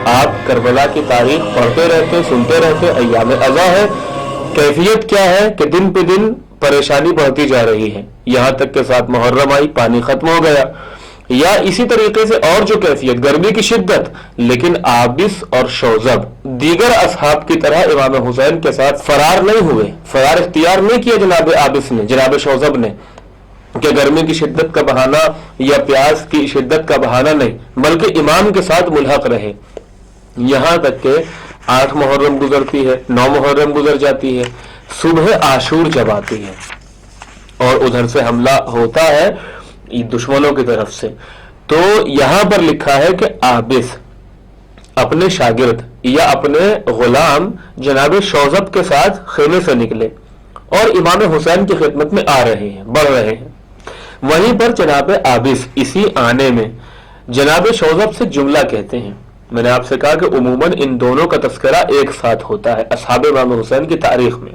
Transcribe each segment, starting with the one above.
آپ کربلا کی تاریخ پڑھتے رہتے، سنتے رہتے، ایام ازا ہے، کیفیت کیا ہے کہ دن پہ دن پریشانی بڑھتی جا رہی ہے، یہاں تک کہ ساتھ محرم آئی، پانی ختم ہو گیا، یا اسی طریقے سے اور جو کیفیت، گرمی کی شدت، لیکن عابس اور شوذب دیگر اصحاب کی طرح امام حسین کے ساتھ فرار نہیں ہوئے، فرار اختیار نہیں کیا جناب عابس نے، جناب شوذب نے، کہ گرمی کی شدت کا بہانہ یا پیاس کی شدت کا بہانہ نہیں، بلکہ امام کے ساتھ ملحق رہے، یہاں تک کہ 8 محرم گزرتی ہے، 9 محرم گزر جاتی ہے، صبح عاشور جب آتی ہے اور ادھر سے حملہ ہوتا ہے دشمنوں کی طرف سے، تو یہاں پر لکھا ہے کہ عابس اپنے شاگرد یا اپنے غلام جناب شوذب کے ساتھ خیمے سے نکلے اور امام حسین کی خدمت میں آ رہے ہیں، بڑھ رہے ہیں، وہیں پر جناب عابس اسی آنے میں جناب شوذب سے جملہ کہتے ہیں۔ میں نے آپ سے کہا کہ عموماً ان دونوں کا تذکرہ ایک ساتھ ہوتا ہے اصحاب امام حسین کی تاریخ میں۔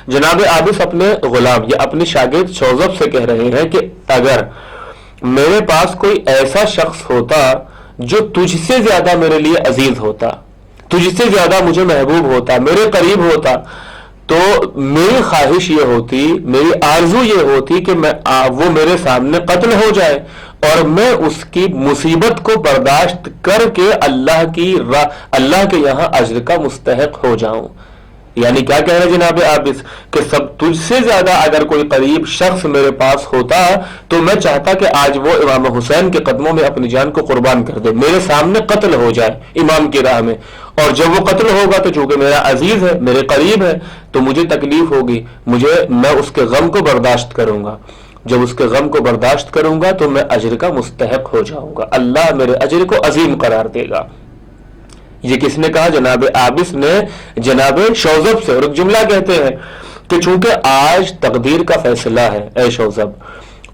جناب عابس اپنے غلام یا اپنے شاگرد شوذب سے کہہ رہے ہیں کہ اگر میرے پاس کوئی ایسا شخص ہوتا جو تجھ سے زیادہ میرے لیے عزیز ہوتا، تجھ سے زیادہ مجھے محبوب ہوتا، میرے قریب ہوتا، تو میری خواہش یہ ہوتی، میری آرزو یہ ہوتی کہ وہ میرے سامنے قتل ہو جائے اور میں اس کی مصیبت کو برداشت کر کے اللہ کے یہاں اجر کا مستحق ہو جاؤں۔ یعنی کیا کہہ رہے جناب عابس کہ سب تجھ سے زیادہ اگر کوئی قریب شخص میرے پاس ہوتا تو میں چاہتا کہ آج وہ امام حسین کے قدموں میں اپنی جان کو قربان کر دے، میرے سامنے قتل ہو جائے امام کی راہ میں، اور جب وہ قتل ہوگا تو چونکہ میرا عزیز ہے، میرے قریب ہے، تو مجھے تکلیف ہوگی، میں اس کے غم کو برداشت کروں گا، جب اس کے غم کو برداشت کروں گا تو میں اجر کا مستحق ہو جاؤں گا، اللہ میرے اجر کو عظیم قرار دے گا۔ یہ کس نے کہا؟ جناب عابس نے جناب شوذب سے، اور ایک جملہ کہتے ہیں کہ چونکہ آج تقدیر کا فیصلہ ہے اے شوذب،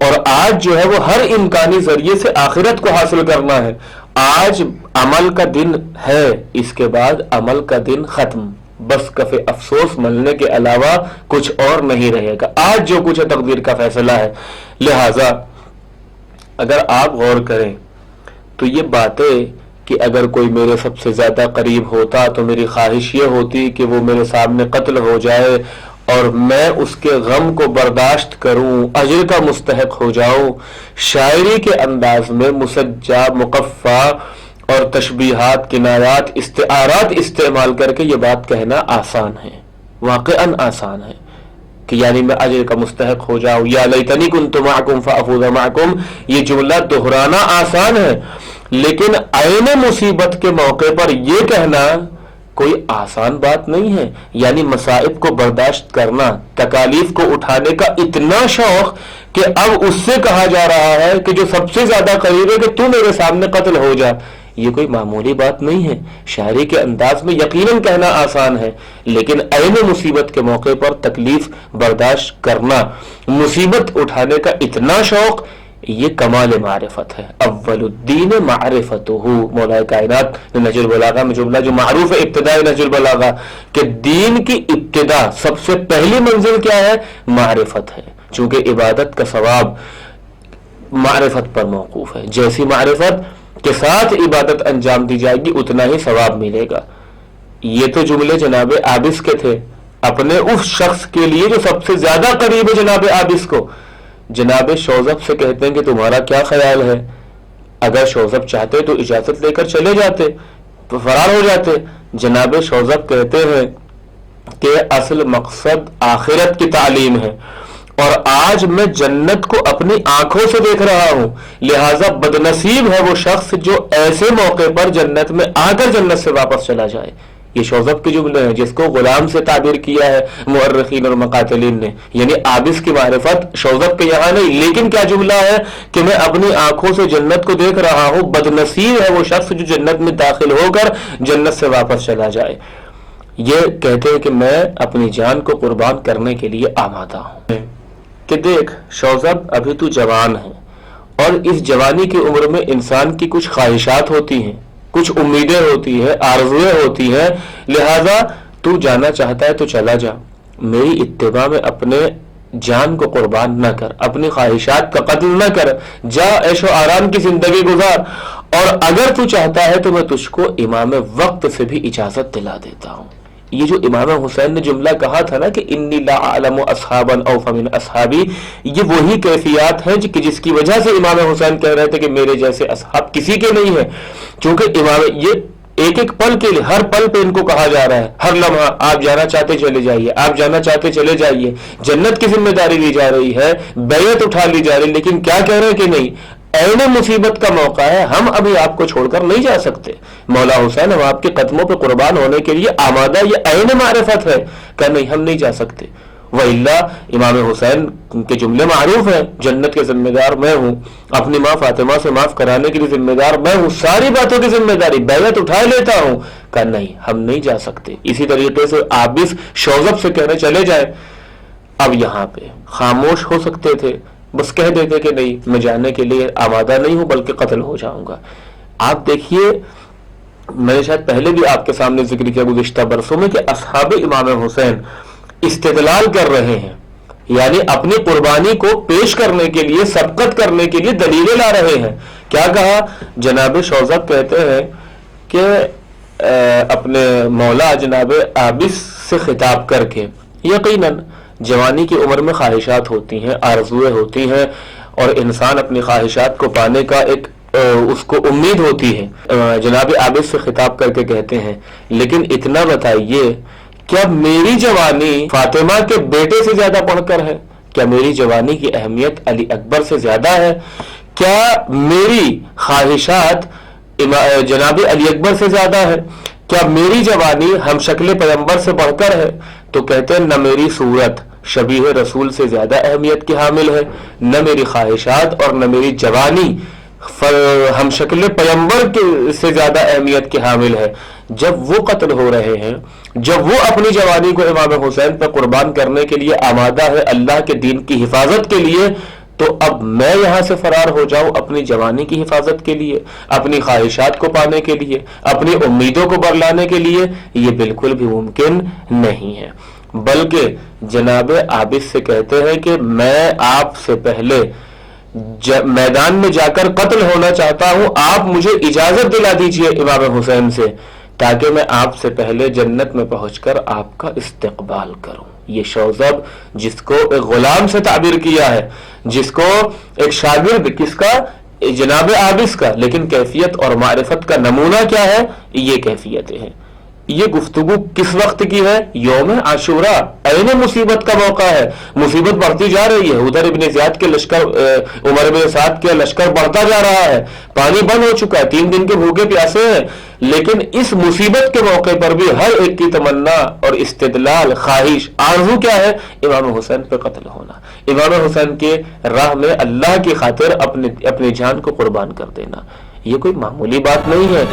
اور آج جو ہے وہ ہر امکانی ذریعے سے آخرت کو حاصل کرنا ہے، آج عمل کا دن ہے، اس کے بعد عمل کا دن ختم، بس کف افسوس ملنے کے علاوہ کچھ اور نہیں رہے گا، آج جو کچھ ہے تقدیر کا فیصلہ ہے۔ لہذا اگر آپ غور کریں تو یہ باتیں کہ اگر کوئی میرے سب سے زیادہ قریب ہوتا تو میری خواہش یہ ہوتی کہ وہ میرے سامنے قتل ہو جائے اور میں اس کے غم کو برداشت کروں، اجر کا مستحق ہو جاؤں، شاعری کے انداز میں مسجع، مقفع اور تشبیہات، کنایات، استعارات استعمال کر کے یہ بات کہنا آسان ہے، واقعاً آسان ہے کہ یعنی میں اجر کا مستحق ہو جاؤں، یا لیتنی کنت معکم فافوز معکم، یہ جملہ دہرانا آسان ہے، لیکن عین مصیبت کے موقع پر یہ کہنا کوئی آسان بات نہیں ہے، یعنی مصائب کو برداشت کرنا، تکالیف کو اٹھانے کا اتنا شوق کہ اب اس سے کہا جا رہا ہے کہ جو سب سے زیادہ قریب ہے کہ تو میرے سامنے قتل ہو جا، یہ کوئی معمولی بات نہیں ہے۔ شاعری کے انداز میں یقیناً کہنا آسان ہے، لیکن عین مصیبت کے موقع پر تکلیف برداشت کرنا، مصیبت اٹھانے کا اتنا شوق، یہ کمال معرفت ہے۔ اول الدین معرفتہ، مولا کائنات نے نہج البلاغہ میں جملہ جو معروف ہے ابتداء نہج البلاغہ کہ دین کی ابتدا، سب سے پہلی منزل کیا ہے؟ معرفت ہے، چونکہ عبادت کا ثواب معرفت پر موقوف ہے، جیسی معرفت کے ساتھ عبادت انجام دی جائے گی اتنا ہی ثواب ملے گا۔ یہ تو جملے جناب عابس کے تھے، اپنے اس شخص کے لیے جو سب سے زیادہ قریب ہے جناب عابس کو۔ جناب شوذب سے کہتے ہیں کہ تمہارا کیا خیال ہے؟ اگر شوذب چاہتے تو اجازت لے کر چلے جاتے، تو فرار ہو جاتے۔ جناب شوذب کہتے ہیں کہ اصل مقصد آخرت کی تعلیم ہے، اور آج میں جنت کو اپنی آنکھوں سے دیکھ رہا ہوں، لہذا بدنصیب ہے وہ شخص جو ایسے موقع پر جنت میں آ کر جنت سے واپس چلا جائے۔ یہ شوذب کے جملے ہیں جس کو غلام سے تعبیر کیا ہے مورخین اور مقاتلین نے، یعنی عابس کی معرفت شوذب کے یہاں نہیں، لیکن کیا جملہ ہے کہ میں اپنی آنکھوں سے جنت کو دیکھ رہا ہوں، بدنصیب ہے وہ شخص جو جنت میں داخل ہو کر جنت سے واپس چلا جائے۔ یہ کہتے ہیں کہ میں اپنی جان کو قربان کرنے کے لیے آمادہ ہوں کہ دیکھ شوذب ابھی تو جوان ہے، اور اس جوانی کی عمر میں انسان کی کچھ خواہشات ہوتی ہیں، کچھ امیدیں ہوتی ہیں، آرزویں ہوتی ہیں، لہذا تو جانا چاہتا ہے تو چلا جا، میری اتباع میں اپنے جان کو قربان نہ کر، اپنی خواہشات کا قتل نہ کر، جا عیش و آرام کی زندگی گزار، اور اگر تو چاہتا ہے تو میں تجھ کو امام وقت سے بھی اجازت دلا دیتا ہوں. یہ جو امام حسین نے جملہ کہا تھا نا کہ انی لا اعلم اصحابا اوف من اصحابی، یہ وہی کیفیات ہیں کہ جس کی وجہ سے امام حسین کہہ رہے تھے کہ میرے جیسے اصحاب کسی کے نہیں ہیں. چونکہ امام یہ ایک ایک پل کے لیے، ہر پل پہ ان کو کہا جا رہا ہے، ہر لمحہ آپ جانا چاہتے چلے جائیے، آپ جانا چاہتے چلے جائیے، جنت کی ذمہ داری لی جا رہی ہے، بیعت اٹھا لی جا رہی، لیکن کیا کہہ رہے ہیں کہ نہیں، عین مصیبت کا موقع ہے، ہم ابھی آپ کو چھوڑ کر نہیں جا سکتے. مولا حسین ہم آپ کے قدموں پہ قربان ہونے کے لیے آمادہ، یہ عین معرفت ہے کہ نہیں ہم نہیں جا سکتے. وَإِلَّا امام حسین کے جملے معروف ہیں، جنت کے ذمہ دار میں ہوں، اپنی ماں فاطمہ سے معاف کرانے کے لیے ذمہ دار میں ہوں، ساری باتوں کی ذمہ داری بیعت اٹھا لیتا ہوں. کہ نہیں ہم نہیں جا سکتے. اسی طریقے سے عابس شوذب سے کہنے چلے جائیں. اب یہاں پہ خاموش ہو سکتے تھے، بس کہہ دیتے کہ نہیں میں جانے کے لیے آمادہ نہیں ہوں بلکہ قتل ہو جاؤں گا. آپ دیکھیے، میں نے شاید پہلے بھی آپ کے سامنے ذکر کیا گزشتہ برسوں میں کہ اصحاب امام حسین استدلال کر رہے ہیں، یعنی اپنی قربانی کو پیش کرنے کے لیے، سبقت کرنے کے لیے دلیلیں لا رہے ہیں. کیا کہا؟ جناب شوذب کہتے ہیں کہ اپنے مولا جناب عابس سے خطاب کر کے، یقیناً جوانی کی عمر میں خواہشات ہوتی ہیں، آرزویں ہوتی ہیں، اور انسان اپنی خواہشات کو پانے کا ایک اس کو امید ہوتی ہے. جناب عابس سے خطاب کر کے کہتے ہیں لیکن اتنا بتائیے، کیا میری جوانی فاطمہ کے بیٹے سے زیادہ پڑھ کر ہے؟ کیا میری جوانی کی اہمیت علی اکبر سے زیادہ ہے؟ کیا میری خواہشات جناب علی اکبر سے زیادہ ہے؟ کیا میری جوانی ہم شکل پیغمبر سے بڑھ کر ہے؟ تو کہتے ہیں نہ میری صورت شبیہ رسول سے زیادہ اہمیت کی حامل ہے، نہ میری خواہشات اور نہ میری جوانی ہم شکل پیغمبر سے زیادہ اہمیت کی حامل ہے. جب وہ قتل ہو رہے ہیں، جب وہ اپنی جوانی کو امام حسین پہ قربان کرنے کے لیے آمادہ ہے اللہ کے دین کی حفاظت کے لیے، تو اب میں یہاں سے فرار ہو جاؤں اپنی جوانی کی حفاظت کے لیے، اپنی خواہشات کو پانے کے لیے، اپنی امیدوں کو برلانے کے لیے؟ یہ بالکل بھی ممکن نہیں ہے. بلکہ جناب عابس سے کہتے ہیں کہ میں آپ سے پہلے میدان میں جا کر قتل ہونا چاہتا ہوں، آپ مجھے اجازت دلا دیجئے امام حسین سے، تاکہ میں آپ سے پہلے جنت میں پہنچ کر آپ کا استقبال کروں. یہ شوذب جس کو ایک غلام سے تعبیر کیا ہے، جس کو ایک شاگرد، کس کا؟ جناب عابس کا، لیکن کیفیت اور معرفت کا نمونہ کیا ہے؟ یہ کیفیتیں ہیں. یہ گفتگو کس وقت کی ہے؟ یوم عاشوراء، عین مصیبت کا موقع ہے. مصیبت بڑھتی جا رہی ہے، ادھر ابن زیاد کے لشکر، عمر بن سعد کے لشکر بڑھتا جا رہا ہے، پانی بند ہو چکا ہے، 3 دن کے بھوکے پیاسے ہیں. لیکن اس مصیبت کے موقع پر بھی ہر ایک کی تمنا اور استدلال، خواہش، آرزو کیا ہے؟ امام حسین پہ قتل ہونا، امام حسین کے راہ میں اللہ کی خاطر اپنی جان کو قربان کر دینا. یہ کوئی معمولی بات نہیں ہے.